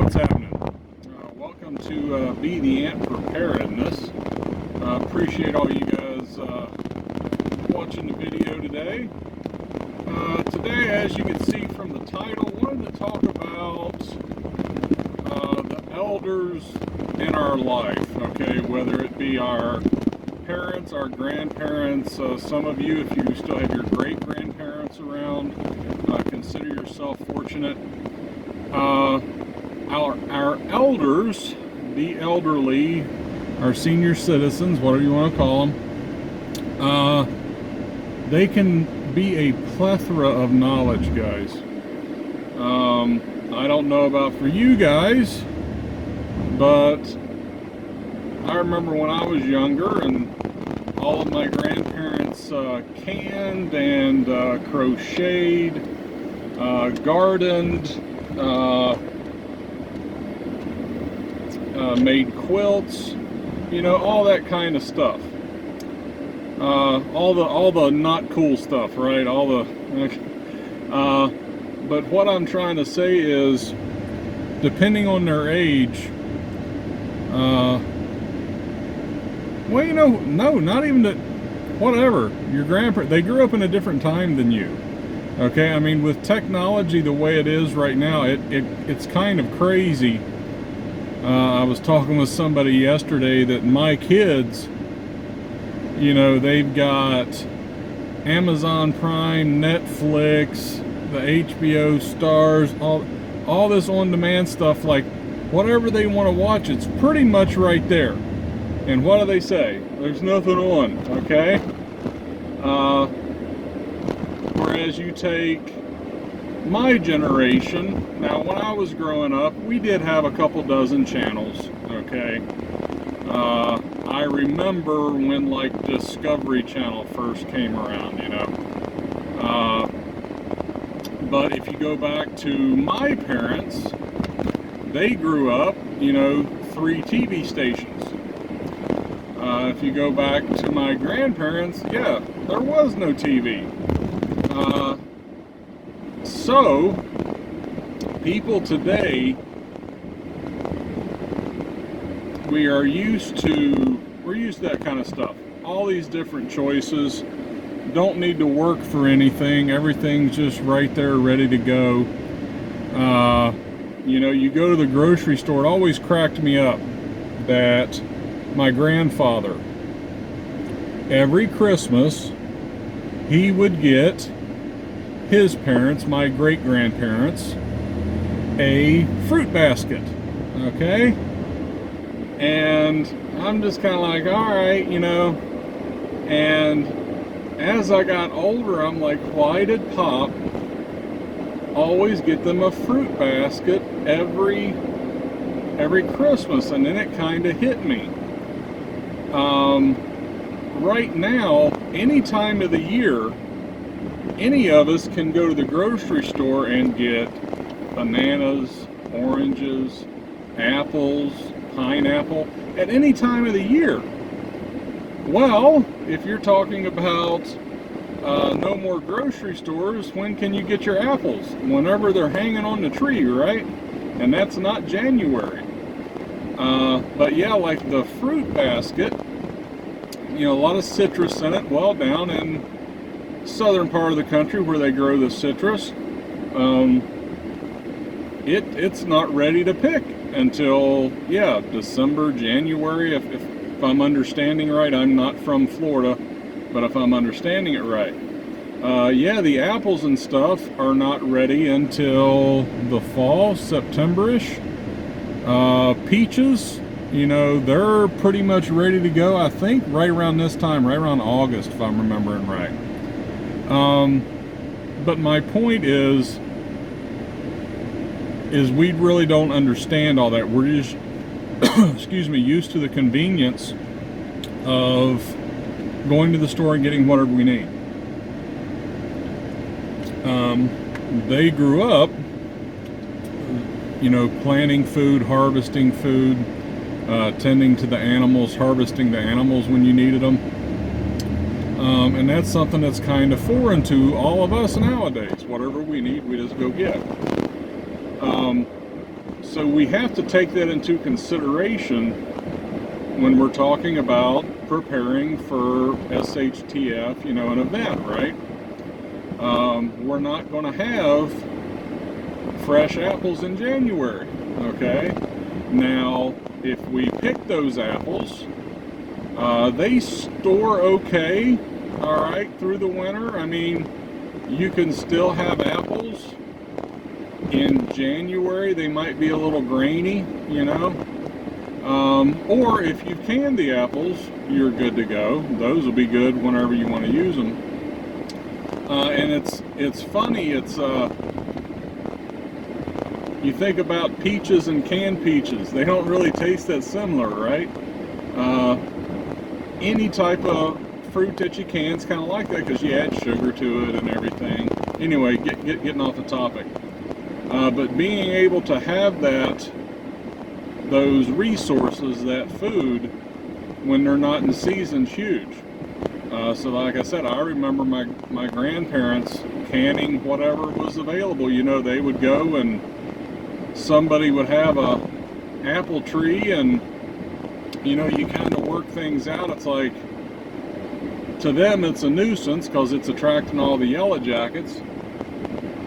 What's happening? Welcome to Be the Preparedness. Appreciate all you guys watching the video today. Today, as you can see from the title, I wanted to talk about the elders in our life, okay? Whether it be our parents, our grandparents, some of you, if you still have your great-grandparents around, consider yourself fortunate. Our elders, the elderly, our senior citizens, whatever you want to call them, they can be a plethora of knowledge, guys. I don't know about for you guys, but I remember when I was younger and all of my grandparents canned and crocheted, gardened, made quilts, you know, all that kind of stuff. All the not cool stuff, right? But what I'm trying to say is, depending on their age, well, you know, no, not even that. Whatever, your grandparents, they grew up in a different time than you. Okay, I mean, with technology the way it is right now, it's kind of crazy. I was talking with somebody yesterday that my kids, you know, they've got Amazon Prime, Netflix, the HBO Stars, all this on-demand stuff. Like, whatever they want to watch, it's pretty much right there. And what do they say? There's nothing on, okay? Whereas you take my generation, now when I was growing up, we did have a couple dozen channels, okay? I remember when, like, Discovery Channel first came around, you know? But if you go back to my parents, they grew up, you know, 3 TV stations. If you go back to my grandparents, yeah, there was no TV. So, people today, we're used to that kind of stuff. All these different choices, don't need to work for anything. Everything's just right there, ready to go. You know, you go to the grocery store, it always cracked me up that my grandfather, every Christmas, he would get his parents, my great-grandparents, a fruit basket, okay? And I'm just kind of like, all right, you know. And as I got older, I'm like, why did Pop always get them a fruit basket every Christmas? And then it kind of hit me. Right now, any time of the year, any of us can go to the grocery store and get bananas, oranges, apples, pineapple at any time of the year. Well, if you're talking about no more grocery stores, when can you get your apples? Whenever they're hanging on the tree, right? And that's not January. But yeah, like the fruit basket, you know, a lot of citrus in it. Well, down in southern part of the country where they grow the citrus, it's not ready to pick until, yeah, December, January, if I'm understanding right. I'm not from Florida, but if I'm understanding it right, yeah, the apples and stuff are not ready until the fall, September-ish. Peaches, you know, they're pretty much ready to go, I think, right around this time, right around August, if I'm remembering right. But my point is we really don't understand all that. We're just, excuse me, used to the convenience of going to the store and getting whatever we need. They grew up, you know, planting food, harvesting food, tending to the animals, harvesting the animals when you needed them. And that's something that's kind of foreign to all of us nowadays. Whatever we need, we just go get. So we have to take that into consideration when we're talking about preparing for SHTF, you know, an event, right? We're not going to have fresh apples in January, okay? Now, if we pick those apples, they store okay, all right, through the winter. I mean, you can still have apples in January. They might be a little grainy, you know. Or if you can the apples, you're good to go. Those will be good whenever you want to use them. And it's funny. It's you think about peaches and canned peaches. They don't really taste that similar, right? Any type of fruit that you can is kind of like that because you add sugar to it and everything. Anyway, getting off the topic. But being able to have those resources, that food, when they're not in season, is huge. So like I said, I remember my grandparents canning whatever was available. You know, they would go and somebody would have a apple tree, and you know, you kind of work things out. It's like, to them it's a nuisance because it's attracting all the yellow jackets,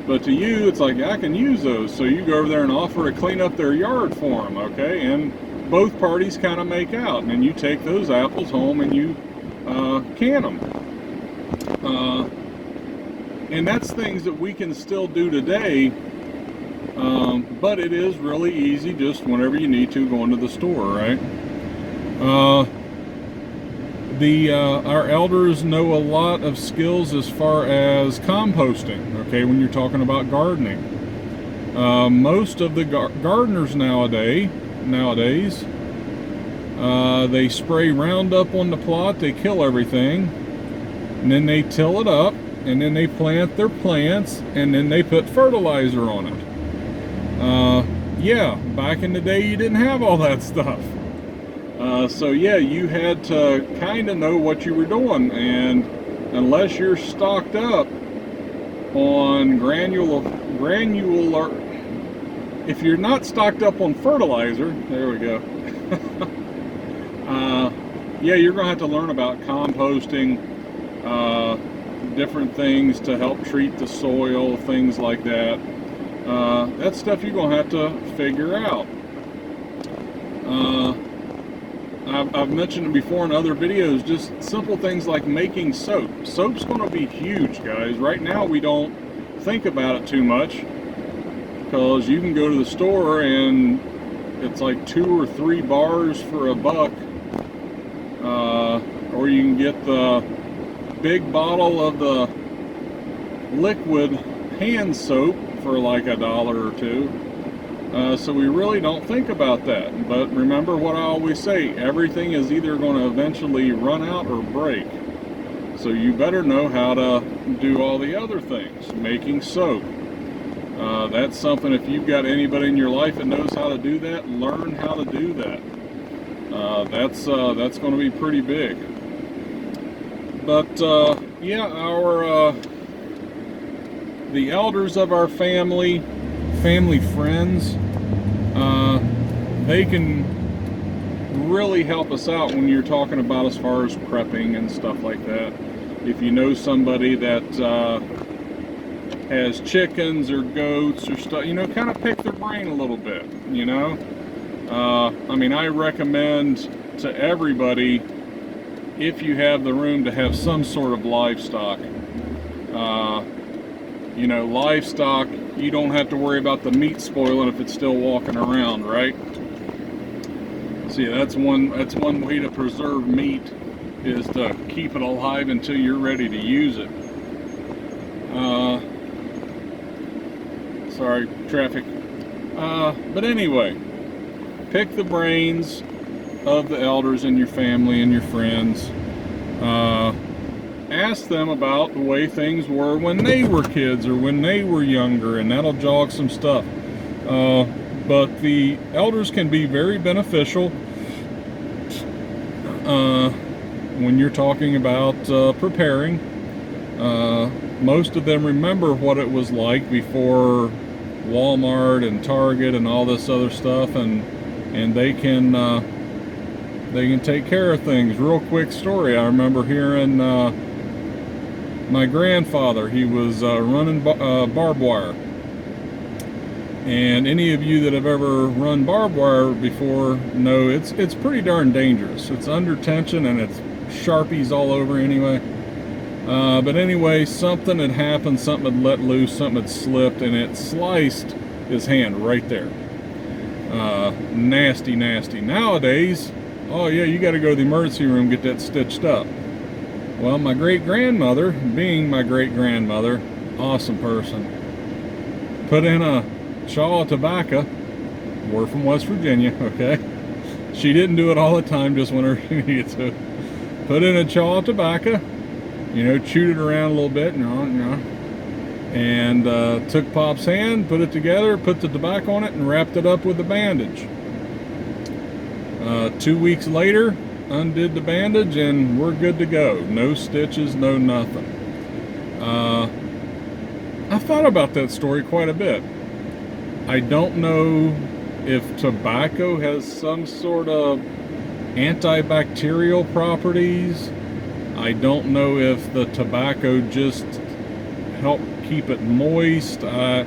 but to you it's like, I can use those. So you go over there and offer to clean up their yard for them, okay? And both parties kind of make out, and then you take those apples home and you can them. And that's things that we can still do today, but it is really easy just whenever you need to go into the store, right? Our elders know a lot of skills as far as composting, okay, when you're talking about gardening. Most of the gardeners nowadays, they spray Roundup on the plot, they kill everything, and then they till it up, and then they plant their plants, and then they put fertilizer on it. Yeah, back in the day you didn't have all that stuff. So yeah, you had to kind of know what you were doing, and unless you're stocked up on granular, if you're not stocked up on fertilizer, there we go. Yeah, you're gonna have to learn about composting, different things to help treat the soil, things like that. That's stuff you're gonna have to figure out. I've mentioned it before in other videos, just simple things like making soap. Soap's going to be huge, guys. Right now we don't think about it too much because you can go to the store and it's like 2 or 3 bars for $1, or you can get the big bottle of the liquid hand soap for like $1 or $2. So we really don't think about that. But remember what I always say, everything is either going to eventually run out or break. So you better know how to do all the other things. Making soap. That's something, if you've got anybody in your life that knows how to do that, learn how to do that. That's going to be pretty big. But yeah, the elders of our family friends, they can really help us out when you're talking about as far as prepping and stuff like that. If you know somebody that has chickens or goats or stuff, you know, kind of pick their brain a little bit, you know. I mean, I recommend to everybody, if you have the room, to have some sort of livestock. You know, livestock, you don't have to worry about the meat spoiling if it's still walking around, right? See, that's one way to preserve meat, is to keep it alive until you're ready to use it. Sorry, traffic. But anyway, pick the brains of the elders in your family and your friends. Ask them about the way things were when they were kids or when they were younger, and that'll jog some stuff. But the elders can be very beneficial when you're talking about preparing. Most of them remember what it was like before Walmart and Target and all this other stuff, and they can take care of things. Real quick story, I remember hearing my grandfather, he was running barbed wire. And any of you that have ever run barbed wire before know it's pretty darn dangerous. It's under tension and it's Sharpies all over anyway. But anyway, something had happened, something had let loose, something had slipped, and it sliced his hand right there. Nasty, nasty. Nowadays, oh yeah, you got to go to the emergency room, get that stitched up. Well, my great-grandmother, being my great-grandmother, awesome person, put in a chaw of tobacco. We're from West Virginia, okay? She didn't do it all the time, just whenever she needed to. Put in a chaw of tobacco, you know, chewed it around a little bit, and took Pop's hand, put it together, put the tobacco on it, and wrapped it up with a bandage. 2 weeks later, undid the bandage, and we're good to go. No stitches, no nothing. I thought about that story quite a bit. I don't know if tobacco has some sort of antibacterial properties. I don't know if the tobacco just helped keep it moist. I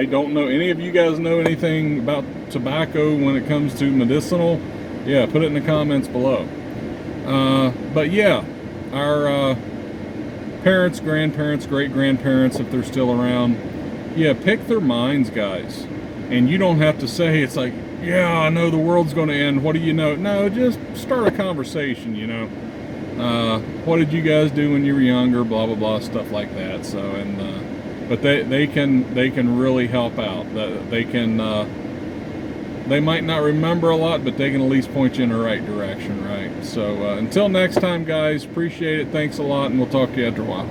don't know. Any of you guys know anything about tobacco when it comes to medicinal? Yeah, put it in the comments below. But yeah, our parents, grandparents, great-grandparents, if they're still around, yeah, pick their minds, guys. And you don't have to say, it's like, yeah, I know the world's going to end. What do you know? No, just start a conversation, you know. What did you guys do when you were younger? Blah, blah, blah, stuff like that. So, but they can really help out. They might not remember a lot, but they can at least point you in the right direction, right? So until next time, guys, appreciate it. Thanks a lot, and we'll talk to you after a while.